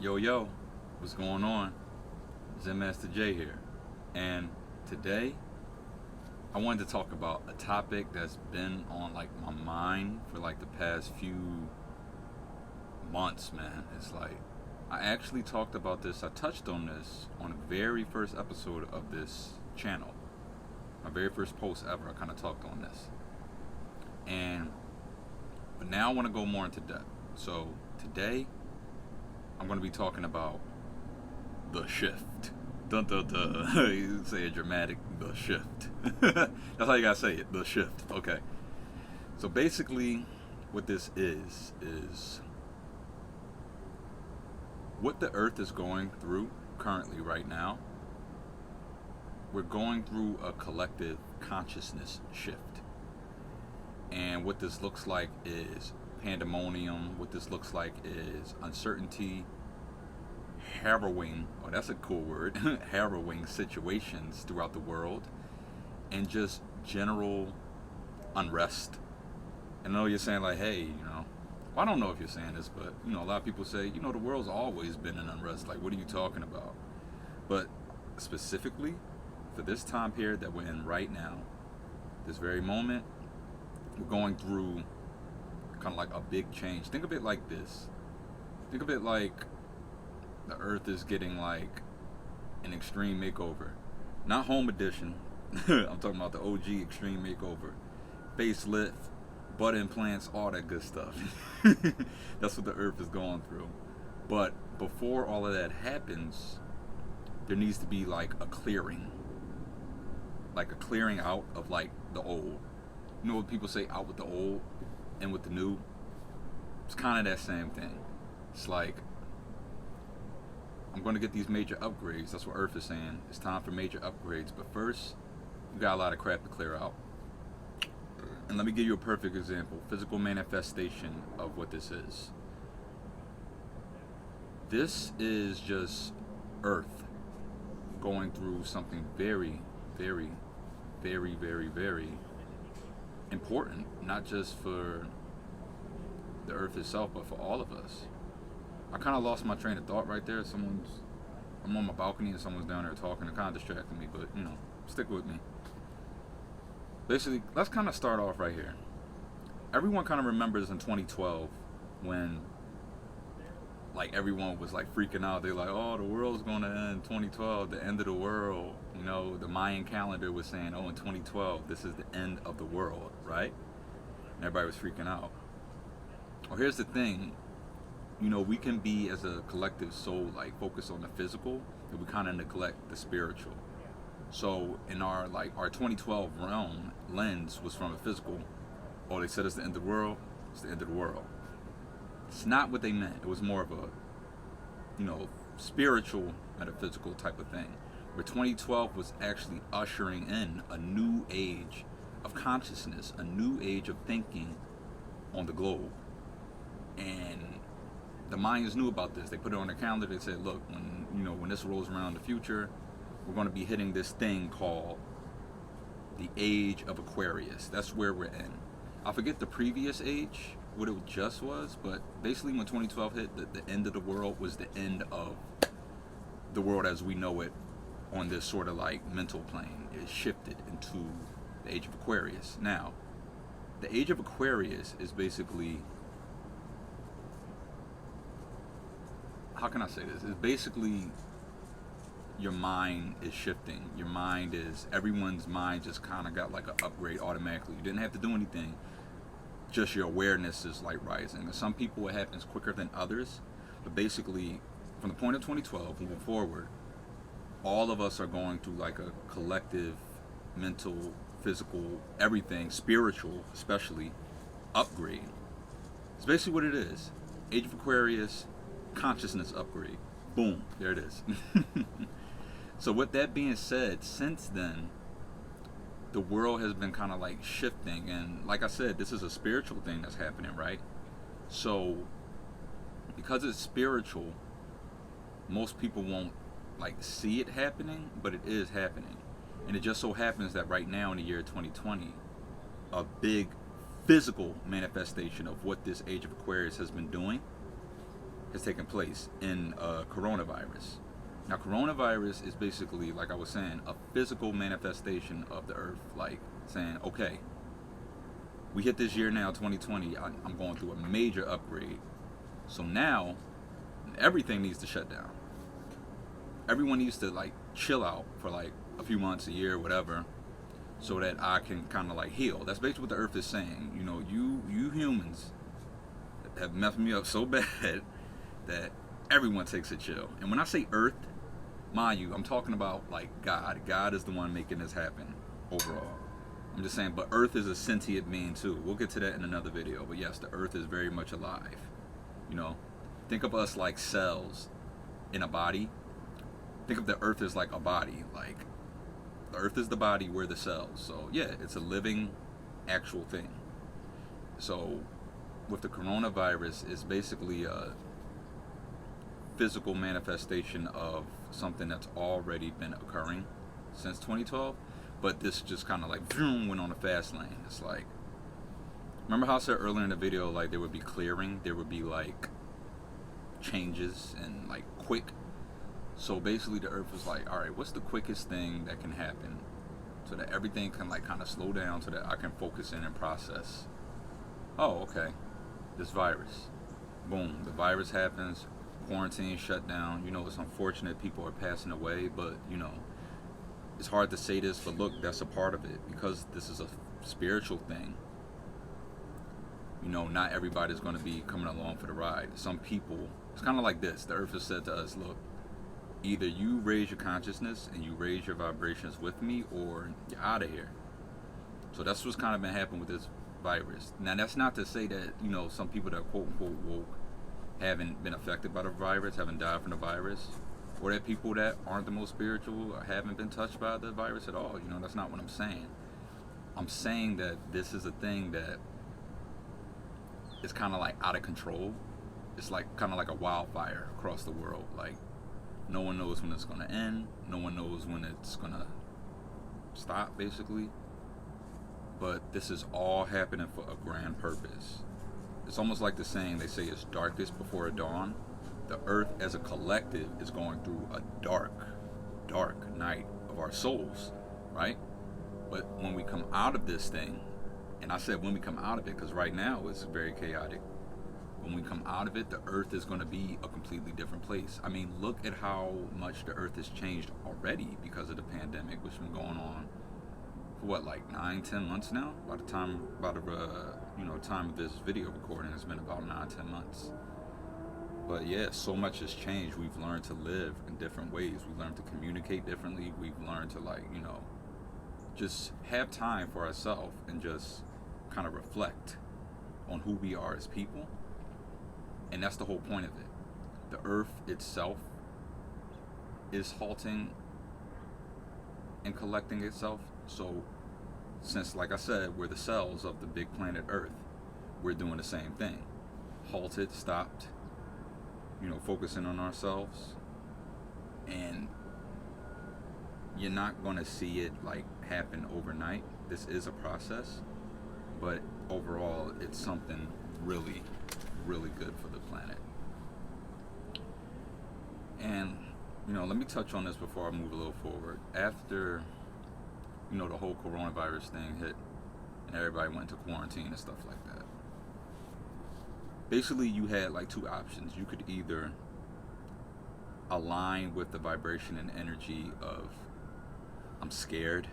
Yo, what's going on? Zen Master J here. And today, I wanted to talk about a topic that's been on my mind for the past few months, man. It's like, I actually talked about this, I touched on this on the very first episode of this channel. My very first post ever, I kind of talked on this. But now I want to go more into depth. So today, I'm going to be talking about the shift. Dun dun dun. You say it dramatic, the shift. That's how you gotta say it, the shift. Okay. So basically, what this is what the Earth is going through currently right now. We're going through a collective consciousness shift. And what this looks like is pandemonium. What this looks like is uncertainty, harrowing, oh that's a cool word, harrowing situations throughout the world, and just general unrest. And I know you're saying hey, well, I don't know if you're saying this, but a lot of people say, the world's always been in unrest. Like, what are you talking about? But specifically for this time period that we're in right now, this very moment, we're going through kind of like a big change. Think of it like this. Think of it like the Earth is getting like an extreme makeover. Not home edition. I'm talking about the OG extreme makeover. Facelift, butt implants, all that good stuff. That's what the Earth is going through. But before all of that happens, there needs to be like a clearing. Like a clearing out of like the old. You know what people say, out with the old and with the new? It's kind of that same thing. It's like, I'm going to get these major upgrades. That's what Earth is saying. It's time for major upgrades. But first, you got a lot of crap to clear out. And let me give you a perfect example. Physical manifestation of what this is. This is just Earth going through something very, very, very, very, very important. Not just for the Earth itself, but for all of us. I kind of lost my train of thought right there. I'm on my balcony and someone's down there talking. It kind of distracted me, but stick with me. Basically, let's kind of start off right here. Everyone kind of remembers in 2012 when everyone was freaking out. They're like, oh, the world's going to end 2012, the end of the world. The Mayan calendar was saying, oh, in 2012, this is the end of the world, right? And everybody was freaking out. Well, here's the thing. We can be, as a collective soul, focus on the physical, and we kind of neglect the spiritual. So in our 2012 realm, lens was from a physical. Oh, they said it's the end of the world. It's the end of the world. It's not what they meant. It was more of a, spiritual, metaphysical type of thing. Where 2012 was actually ushering in a new age of consciousness, a new age of thinking on the globe. And the Mayans knew about this. They put it on their calendar. They said, look, when this rolls around in the future, we're going to be hitting this thing called the age of Aquarius. That's where we're in. I forget the previous age, what it just was, but basically when 2012 hit, the end of the world was the end of the world as we know it on this sort of mental plane. It shifted into the age of Aquarius. Now, the age of Aquarius is basically, how can I say this? It's basically your mind is shifting. Your mind is, everyone's mind just kind of got an upgrade automatically. You didn't have to do anything. Just your awareness is rising. And some people it happens quicker than others. But basically, from the point of 2012 moving forward, all of us are going through a collective mental, physical, everything, spiritual especially, upgrade. It's basically what it is. Age of Aquarius, consciousness upgrade. Boom, there it is. So with that being said, since then, the world has been kind of shifting. And like I said, this is a spiritual thing that's happening, right? So because it's spiritual, most people won't see it happening, but it is happening. And it just so happens that right now in the year 2020, a big physical manifestation of what this age of Aquarius has been doing has taken place in coronavirus. Now, coronavirus is basically, like I was saying, a physical manifestation of the earth, like saying, okay, we hit this year now, 2020, I'm going through a major upgrade. So now, everything needs to shut down. Everyone needs to like chill out for like a few months, a year, whatever, so that I can kind of like heal. That's basically what the earth is saying. You know, you humans have messed me up so bad that everyone takes a chill. And when I say earth, mind you, I'm talking about like God. God is the one making this happen overall. I'm just saying, but earth is a sentient being too. We'll get to that in another video. But yes, the earth is very much alive. You know, think of us like cells in a body. Think of the earth as like a body. Like the earth is the body, we're the cells. So yeah, it's a living, actual thing. So with the coronavirus, it's basically a physical manifestation of something that's already been occurring since 2012. But this just kind of like boom, went on a fast lane. It's like, remember how I said earlier in the video, like there would be clearing, there would be like changes and like quick. So basically the earth was like, all right, what's the quickest thing that can happen so that everything can like kind of slow down so that I can focus in and process. Oh, okay, this virus. Boom, the virus happens, quarantine shut down. You know, it's unfortunate people are passing away, but you know, it's hard to say this, but look, that's a part of it because this is a spiritual thing. You know, not everybody's going to be coming along for the ride. Some people, it's kind of like this. The earth has said to us, look, either you raise your consciousness and you raise your vibrations with me, or you're out of here. So that's what's kind of been happening with this virus. Now, that's not to say that, you know, some people that are quote unquote woke haven't been affected by the virus, haven't died from the virus, or that people that aren't the most spiritual haven't been touched by the virus at all. You know, that's not what I'm saying. I'm saying that this is a thing that is kind of like out of control. It's like kind of like a wildfire across the world. Like no one knows when it's going to end. No one knows when it's going to stop, basically. But this is all happening for a grand purpose. It's almost like the saying, they say it's darkest before dawn. The earth as a collective is going through a dark, dark night of our souls, right? But when we come out of this thing, and I said when we come out of it because right now it's very chaotic. When we come out of it, the earth is going to be a completely different place. I mean, look at how much the earth has changed already because of the pandemic, which has been going on for what, like 9-10 months now? By the time of this video recording, it's been about 9-10 months. But yeah, so much has changed. We've learned to live in different ways. We've learned to communicate differently. We've learned to just have time for ourselves and just kind of reflect on who we are as people. And that's the whole point of it. The earth itself is halting and collecting itself. So since, like I said, we're the cells of the big planet Earth, we're doing the same thing. Halted, stopped, focusing on ourselves. And you're not going to see it like happen overnight. This is a process, but overall it's something really, really good for the planet. And let me touch on this before I move a little forward. After the whole coronavirus thing hit and everybody went into quarantine and stuff like that, basically you had like two options. You could either align with the vibration and energy of, I'm scared,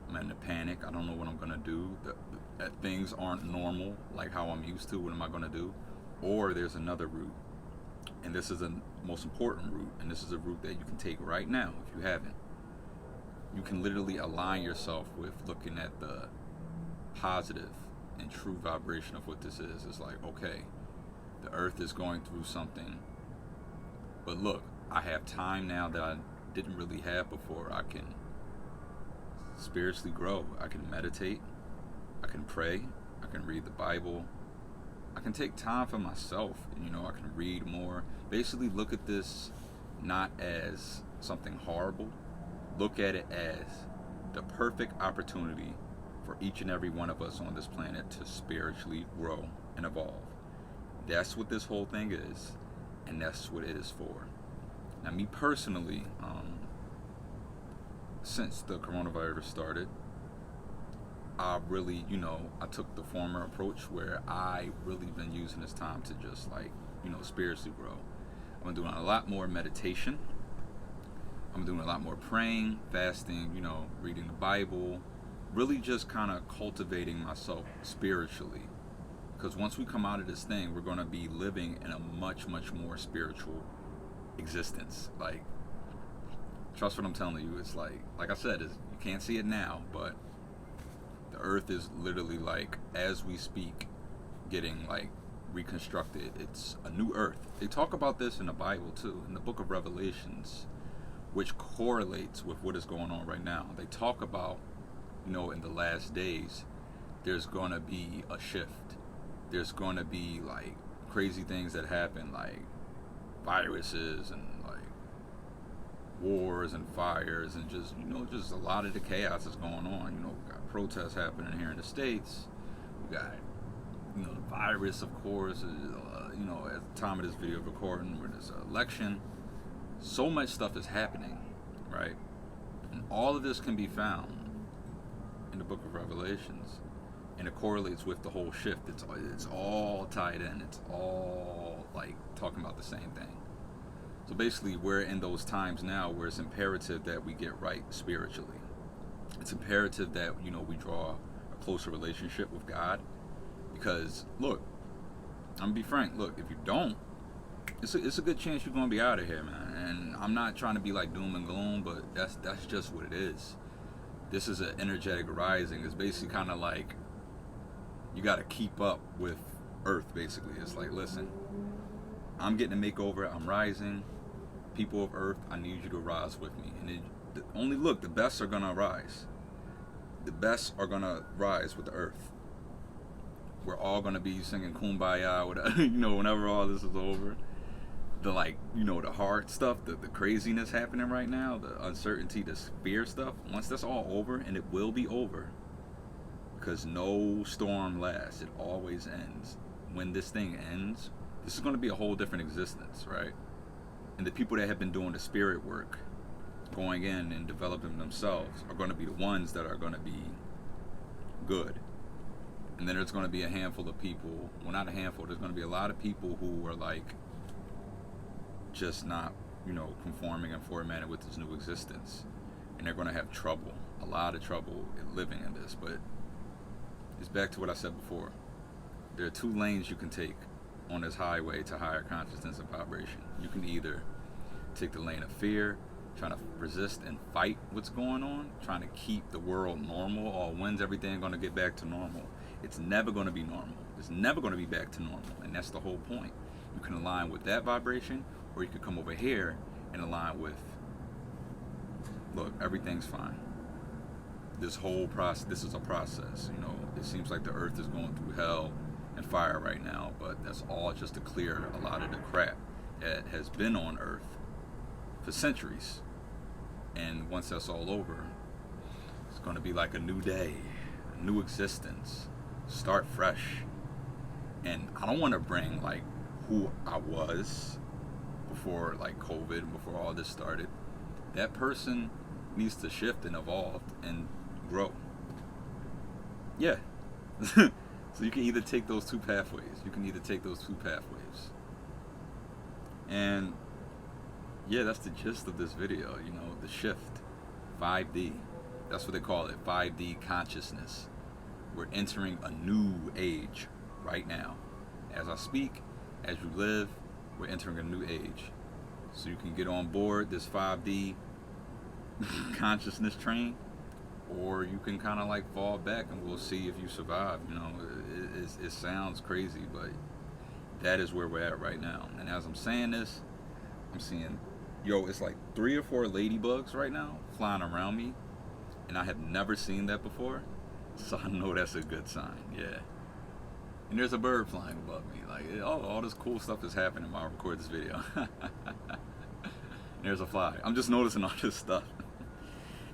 I'm in a panic, I don't know what I'm gonna do, that things aren't normal like how I'm used to, what am I gonna do? Or there's another route, and this is the most important route, and this is a route that you can take right now if you haven't. You can literally align yourself with looking at the positive and true vibration of what this is. It's like, okay, the earth is going through something, but look, I have time now that I didn't really have before. I can spiritually grow, I can meditate, I can pray, I can read the Bible, I can take time for myself, I can read more. Basically look at this not as something horrible, look at it as the perfect opportunity for each and every one of us on this planet to spiritually grow and evolve. That's what this whole thing is. and that's what it is for. Now, me personally, since the coronavirus started, I really, I took the former approach where I really been using this time to just like, spiritually grow. I've been doing a lot more meditation. I'm doing a lot more praying, fasting, reading the Bible, really just kind of cultivating myself spiritually. Because once we come out of this thing, we're going to be living in a much, much more spiritual existence. Like, trust what I'm telling you. It's like I said, you can't see it now, but the earth is literally like, as we speak, getting like reconstructed. It's a new earth. They talk about this in the Bible too, in the book of Revelations, which correlates with what is going on right now. They talk about, in the last days, there's going to be a shift. There's going to be like crazy things that happen, like viruses and like wars and fires and just, just a lot of the chaos that's going on. We got protests happening here in the States. We got, the virus, of course, at the time of this video recording, where there's an election. So much stuff is happening, right? And all of this can be found in the book of Revelations, and it correlates with the whole shift. It's all tied in. It's all like talking about the same thing. So basically, we're in those times now where it's imperative that we get right spiritually. It's imperative that we draw a closer relationship with God, because look, I'm gonna be frank. Look, if you don't, it's a good chance you're gonna be out of here, man. And I'm not trying to be like doom and gloom, but that's just what it is. This is an energetic rising. It's basically kind of like you got to keep up with Earth. Basically, it's like, listen, I'm getting a makeover. I'm rising. People of Earth, I need you to rise with me. And the best are gonna rise. The best are gonna rise with the Earth. We're all gonna be singing Kumbaya, whenever all this is over. The the hard stuff, the craziness happening right now, the uncertainty, the fear stuff. Once that's all over, and it will be over, because no storm lasts. It always ends. When this thing ends, this is going to be a whole different existence, right? And the people that have been doing the spirit work, going in and developing themselves, are going to be the ones that are going to be good. And then there's going to be a handful of people, well, not a handful, there's going to be a lot of people who are like just not, conforming and formatted with this new existence. And they're going to have trouble, a lot of trouble living in this. But it's back to what I said before. There are two lanes you can take on this highway to higher consciousness and vibration. You can either take the lane of fear, trying to resist and fight what's going on, trying to keep the world normal, or when's everything going to get back to normal? It's never going to be normal. It's never going to be back to normal, and that's the whole point. You can align with that vibration, or you can come over here and align with, look, everything's fine. This whole process, this is a process. It seems like the earth is going through hell and fire right now, but that's all just to clear a lot of the crap that has been on earth for centuries. And once that's all over, it's going to be like a new day, a new existence, start fresh. And I don't want to bring like who I was before like COVID, before all this started. That person needs to shift and evolve and grow. Yeah. So you can either take those two pathways. And yeah, that's the gist of this video, the shift. 5D. That's what they call it, 5D consciousness. We're entering a new age right now. As I speak, as you live, we're entering a new age. So you can get on board this 5D consciousness train, or you can kind of like fall back and we'll see if you survive. It sounds crazy, but that is where we're at right now. And as I'm saying this, I'm seeing, it's like 3 or 4 ladybugs right now flying around me, and I have never seen that before, so I know that's a good sign. Yeah. And there's a bird flying above me. Like, all this cool stuff is happening while I record this video. There's a fly. I'm just noticing all this stuff.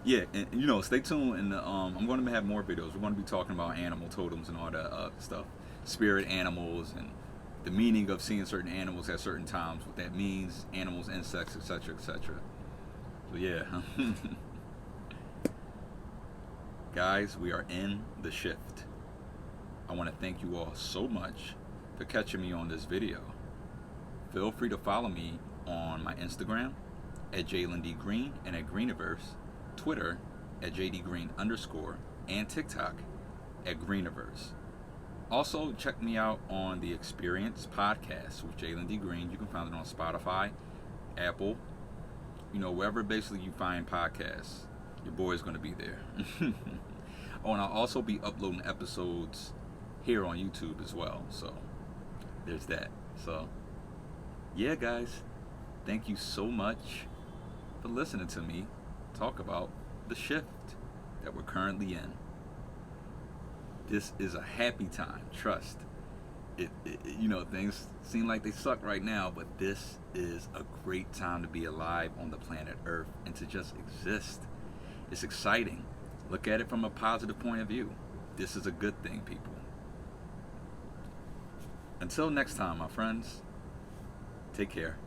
Yeah, and stay tuned. And I'm going to have more videos. We're going to be talking about animal totems and all that stuff, spirit animals, and the meaning of seeing certain animals at certain times, what that means, animals, insects, etc., etc. So yeah, guys, we are in the shift. I want to thank you all so much for catching me on this video. Feel free to follow me on my Instagram at Jalen D. Greene and at Greeneiverse, Twitter at JDGreen_, and TikTok at Greeneiverse. Also, check me out on the Experience podcast with Jalen D. Greene. You can find it on Spotify, Apple, wherever basically you find podcasts. Your boy's going to be there. Oh, and I'll also be uploading episodes here on YouTube as well. So, there's that. So, yeah, guys, thank you so much for listening to me talk about the shift that we're currently in. This is a happy time, trust. Things seem like they suck right now, but this is a great time to be alive on the planet Earth and to just exist. It's exciting. Look at it from a positive point of view. This is a good thing, people. Until next time, my friends, take care.